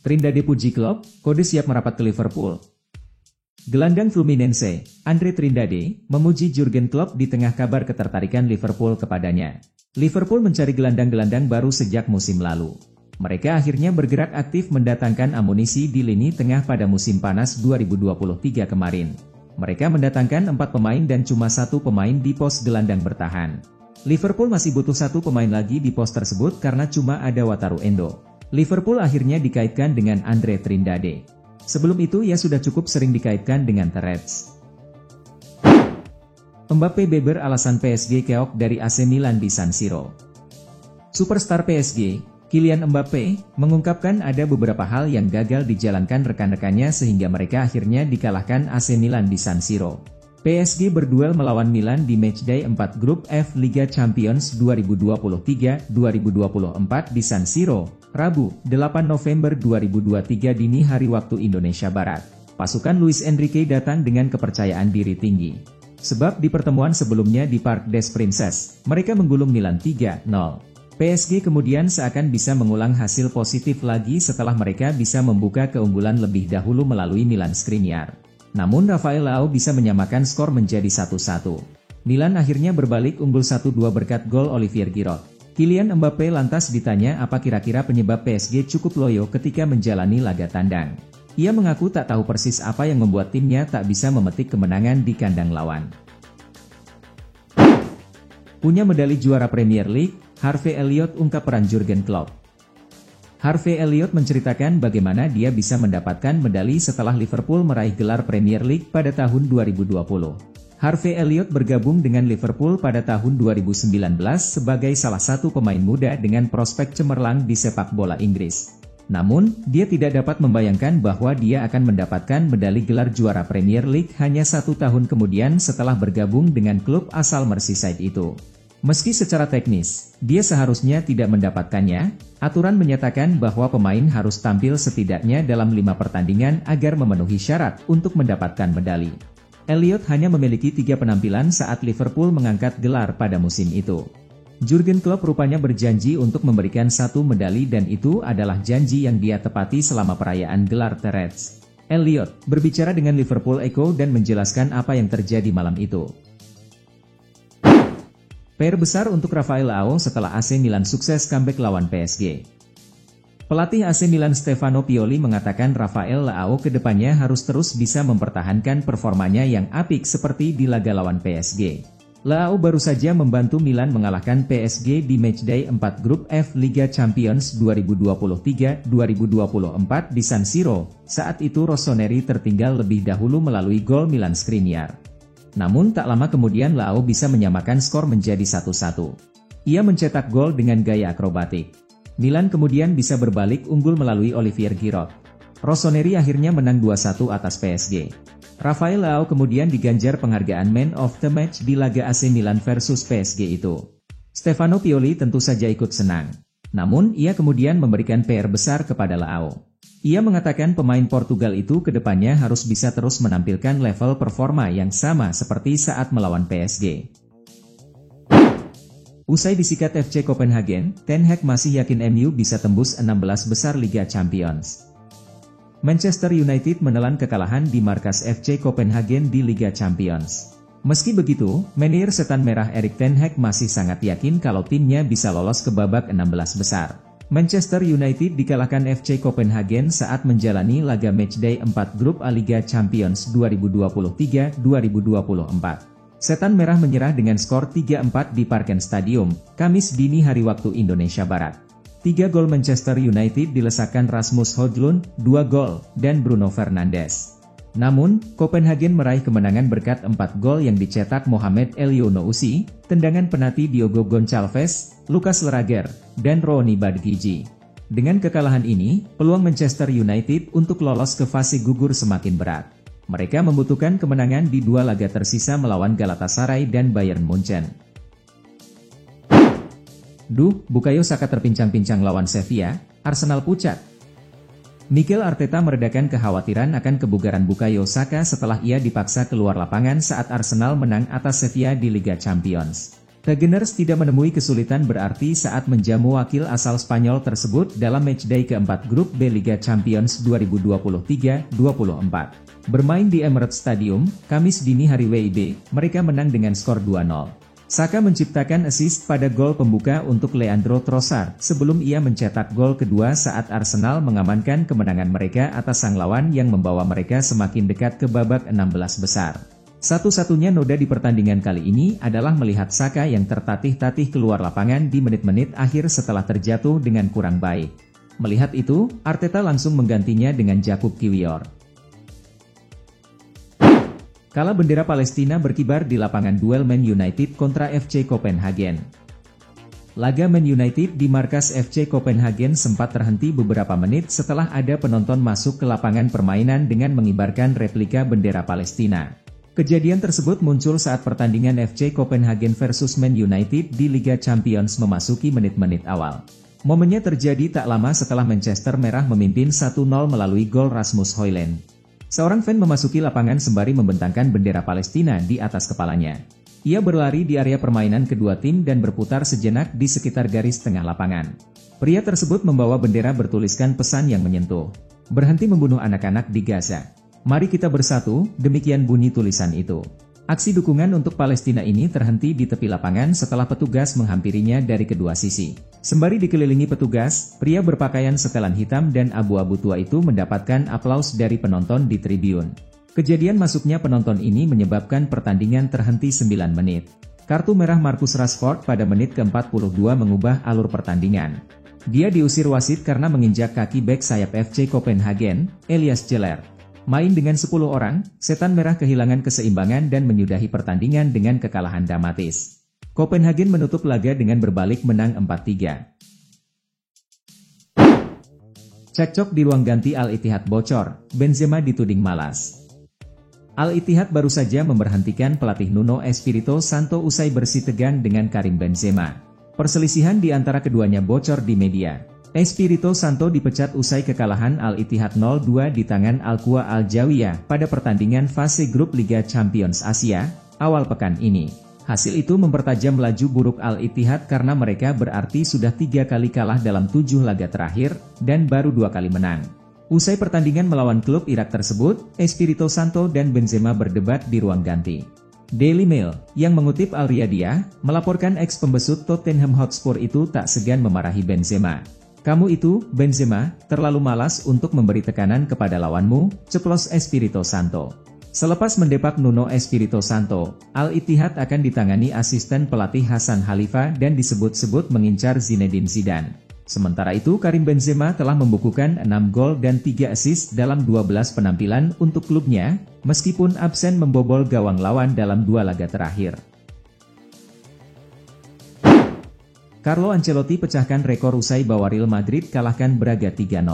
Trindade Puji Klopp, kode siap merapat ke Liverpool. Gelandang Fluminense, Andre Trindade, memuji Jurgen Klopp di tengah kabar ketertarikan Liverpool kepadanya. Liverpool mencari gelandang-gelandang baru sejak musim lalu. Mereka akhirnya bergerak aktif mendatangkan amunisi di lini tengah pada musim panas 2023 kemarin. Mereka mendatangkan 4 pemain dan cuma 1 pemain di pos gelandang bertahan. Liverpool masih butuh 1 pemain lagi di pos tersebut karena cuma ada Wataru Endo. Liverpool akhirnya dikaitkan dengan Andre Trindade. Sebelum itu ia sudah cukup sering dikaitkan dengan The Reds. Mbappe beber alasan PSG keok dari AC Milan di San Siro. Superstar PSG, Kylian Mbappe, mengungkapkan ada beberapa hal yang gagal dijalankan rekan-rekannya sehingga mereka akhirnya dikalahkan AC Milan di San Siro. PSG berduel melawan Milan di matchday 4 grup F Liga Champions 2023-2024 di San Siro, Rabu, 8 November 2023 dini hari waktu Indonesia Barat. Pasukan Luis Enrique datang dengan kepercayaan diri tinggi. Sebab di pertemuan sebelumnya di Parc des Princes, mereka menggulung Milan 3-0. PSG kemudian seakan bisa mengulang hasil positif lagi setelah mereka bisa membuka keunggulan lebih dahulu melalui Milan Skriniar. Namun Rafael Leao bisa menyamakan skor menjadi 1-1. Milan akhirnya berbalik unggul 1-2 berkat gol Olivier Giroud. Kylian Mbappe lantas ditanya apa kira-kira penyebab PSG cukup loyo ketika menjalani laga tandang. Ia mengaku tak tahu persis apa yang membuat timnya tak bisa memetik kemenangan di kandang lawan. Punya medali juara Premier League, Harvey Elliott ungkap peran Jurgen Klopp. Harvey Elliott menceritakan bagaimana dia bisa mendapatkan medali setelah Liverpool meraih gelar Premier League pada tahun 2020. Harvey Elliott bergabung dengan Liverpool pada tahun 2019 sebagai salah satu pemain muda dengan prospek cemerlang di sepak bola Inggris. Namun, dia tidak dapat membayangkan bahwa dia akan mendapatkan medali gelar juara Premier League hanya 1 tahun kemudian setelah bergabung dengan klub asal Merseyside itu. Meski secara teknis, dia seharusnya tidak mendapatkannya, aturan menyatakan bahwa pemain harus tampil setidaknya dalam 5 pertandingan agar memenuhi syarat untuk mendapatkan medali. Elliott hanya memiliki 3 penampilan saat Liverpool mengangkat gelar pada musim itu. Jurgen Klopp rupanya berjanji untuk memberikan 1 medali dan itu adalah janji yang dia tepati selama perayaan gelar The Reds. Elliott berbicara dengan Liverpool Echo dan menjelaskan apa yang terjadi malam itu. PR besar untuk Rafael Leao setelah AC Milan sukses comeback lawan PSG. Pelatih AC Milan Stefano Pioli mengatakan Rafael Leao kedepannya harus terus bisa mempertahankan performanya yang apik seperti di laga lawan PSG. Leao baru saja membantu Milan mengalahkan PSG di matchday 4 grup F Liga Champions 2023-2024 di San Siro, saat itu Rossoneri tertinggal lebih dahulu melalui gol Milan Skriniar. Namun tak lama kemudian Leao bisa menyamakan skor menjadi 1-1. Ia mencetak gol dengan gaya akrobatik. Milan kemudian bisa berbalik unggul melalui Olivier Giroud. Rossoneri akhirnya menang 2-1 atas PSG. Rafael Leao kemudian diganjar penghargaan Man of the Match di laga AC Milan versus PSG itu. Stefano Pioli tentu saja ikut senang. Namun ia kemudian memberikan PR besar kepada Leao. Ia mengatakan pemain Portugal itu kedepannya harus bisa terus menampilkan level performa yang sama seperti saat melawan PSG. Usai disikat FC Copenhagen, Ten Hag masih yakin MU bisa tembus 16 besar Liga Champions. Manchester United menelan kekalahan di markas FC Copenhagen di Liga Champions. Meski begitu, manajer setan merah Erik Ten Hag masih sangat yakin kalau timnya bisa lolos ke babak 16 besar. Manchester United dikalahkan FC Copenhagen saat menjalani laga matchday 4 grup A Liga Champions 2023-2024. Setan Merah menyerah dengan skor 3-4 di Parken Stadium, Kamis dini hari waktu Indonesia Barat. 3 gol Manchester United dilesakkan Rasmus Højlund, 2 gol, dan Bruno Fernandes. Namun, Copenhagen meraih kemenangan berkat 4 gol yang dicetak Mohamed Elyounoussi, tendangan penalti Diogo Gonçalves, Lucas Lerager, dan Ronny Badgiji. Dengan kekalahan ini, peluang Manchester United untuk lolos ke fase gugur semakin berat. Mereka membutuhkan kemenangan di 2 laga tersisa melawan Galatasaray dan Bayern Munchen. Bukayo Saka terpincang-pincang lawan Sevilla, Arsenal pucat. Mikel Arteta meredakan kekhawatiran akan kebugaran Bukayo Saka setelah ia dipaksa keluar lapangan saat Arsenal menang atas Sevilla di Liga Champions. The Gunners tidak menemui kesulitan berarti saat menjamu wakil asal Spanyol tersebut dalam matchday keempat grup B Liga Champions 2023-24. Bermain di Emirates Stadium, Kamis dini hari WIB, mereka menang dengan skor 2-0. Saka menciptakan assist pada gol pembuka untuk Leandro Trossard sebelum ia mencetak gol kedua saat Arsenal mengamankan kemenangan mereka atas sang lawan yang membawa mereka semakin dekat ke babak 16 besar. Satu-satunya noda di pertandingan kali ini adalah melihat Saka yang tertatih-tatih keluar lapangan di menit-menit akhir setelah terjatuh dengan kurang baik. Melihat itu, Arteta langsung menggantinya dengan Jakub Kiwior. Kala bendera Palestina berkibar di lapangan duel Man United kontra FC Copenhagen. Laga Man United di markas FC Copenhagen sempat terhenti beberapa menit setelah ada penonton masuk ke lapangan permainan dengan mengibarkan replika bendera Palestina. Kejadian tersebut muncul saat pertandingan FC Copenhagen versus Man United di Liga Champions memasuki menit-menit awal. Momennya terjadi tak lama setelah Manchester Merah memimpin 1-0 melalui gol Rasmus Højlund. Seorang fan memasuki lapangan sembari membentangkan bendera Palestina di atas kepalanya. Ia berlari di area permainan kedua tim dan berputar sejenak di sekitar garis tengah lapangan. Pria tersebut membawa bendera bertuliskan pesan yang menyentuh. Berhenti membunuh anak-anak di Gaza. Mari kita bersatu, demikian bunyi tulisan itu. Aksi dukungan untuk Palestina ini terhenti di tepi lapangan setelah petugas menghampirinya dari kedua sisi. Sembari dikelilingi petugas, pria berpakaian setelan hitam dan abu-abu tua itu mendapatkan aplaus dari penonton di tribun. Kejadian masuknya penonton ini menyebabkan pertandingan terhenti 9 menit. Kartu merah Marcus Rashford pada menit ke-42 mengubah alur pertandingan. Dia diusir wasit karena menginjak kaki bek sayap FC Copenhagen, Elias Jeler. Main dengan 10 orang, Setan Merah kehilangan keseimbangan dan menyudahi pertandingan dengan kekalahan dramatis. Copenhagen menutup laga dengan berbalik menang 4-3. Cekcok di ruang ganti Al-Ittihad bocor, Benzema dituding malas. Al-Ittihad baru saja memberhentikan pelatih Nuno Espirito Santo usai bersih tegang dengan Karim Benzema. Perselisihan di antara keduanya bocor di media. Espirito Santo dipecat usai kekalahan Al-Ittihad 0-2 di tangan Al-Qura Al-Jawiyah pada pertandingan fase grup Liga Champions Asia, awal pekan ini. Hasil itu mempertajam laju buruk Al-Ittihad karena mereka berarti sudah 3 kali kalah dalam 7 laga terakhir, dan baru 2 kali menang. Usai pertandingan melawan klub Irak tersebut, Espirito Santo dan Benzema berdebat di ruang ganti. Daily Mail, yang mengutip Al-Riyadiyah, melaporkan ex-pembesut Tottenham Hotspur itu tak segan memarahi Benzema. Kamu itu, Benzema, terlalu malas untuk memberi tekanan kepada lawanmu, ceplos Espirito Santo. Selepas mendepak Nuno Espirito Santo, Al-Ittihad akan ditangani asisten pelatih Hasan Khalifa dan disebut-sebut mengincar Zinedine Zidane. Sementara itu Karim Benzema telah membukukan 6 gol dan 3 assist dalam 12 penampilan untuk klubnya, meskipun absen membobol gawang lawan dalam 2 laga terakhir. Carlo Ancelotti pecahkan rekor usai bawa Real Madrid kalahkan Braga 3-0.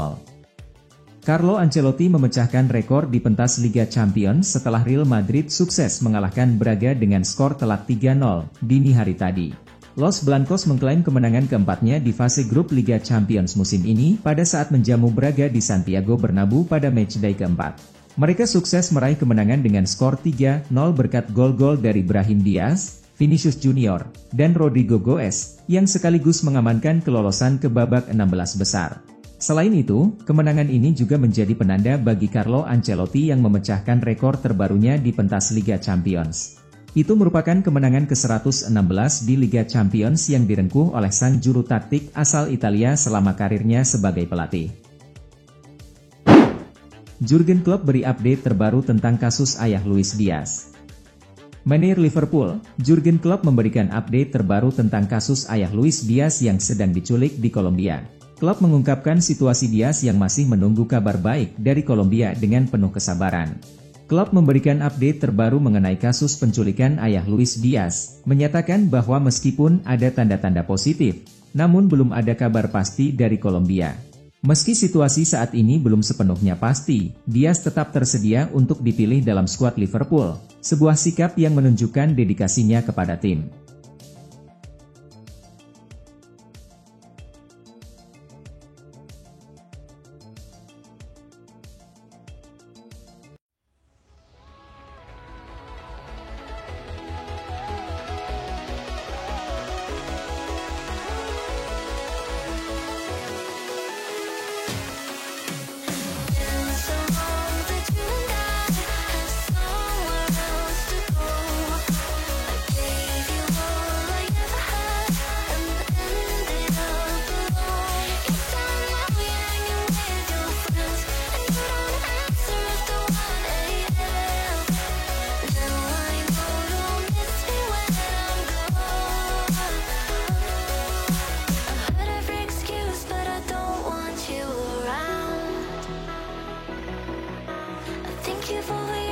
Carlo Ancelotti memecahkan rekor di pentas Liga Champions setelah Real Madrid sukses mengalahkan Braga dengan skor telak 3-0 dini hari tadi. Los Blancos mengklaim kemenangan keempatnya di fase grup Liga Champions musim ini pada saat menjamu Braga di Santiago Bernabeu pada matchday keempat. Mereka sukses meraih kemenangan dengan skor 3-0 berkat gol-gol dari Brahim Diaz, Vinicius Junior, dan Rodrigo Goes, yang sekaligus mengamankan kelolosan ke babak 16 besar. Selain itu, kemenangan ini juga menjadi penanda bagi Carlo Ancelotti yang memecahkan rekor terbarunya di pentas Liga Champions. Itu merupakan kemenangan ke-116 di Liga Champions yang direngkuh oleh sang juru taktik asal Italia selama karirnya sebagai pelatih. Jurgen Klopp beri update terbaru tentang kasus ayah Luis Diaz. Manajer Liverpool, Jurgen Klopp memberikan update terbaru tentang kasus ayah Luis Diaz yang sedang diculik di Kolombia. Klopp mengungkapkan situasi Diaz yang masih menunggu kabar baik dari Kolombia dengan penuh kesabaran. Klopp memberikan update terbaru mengenai kasus penculikan ayah Luis Diaz, menyatakan bahwa meskipun ada tanda-tanda positif, namun belum ada kabar pasti dari Kolombia. Meski situasi saat ini belum sepenuhnya pasti, Diaz tetap tersedia untuk dipilih dalam skuad Liverpool, sebuah sikap yang menunjukkan dedikasinya kepada tim. Thank you for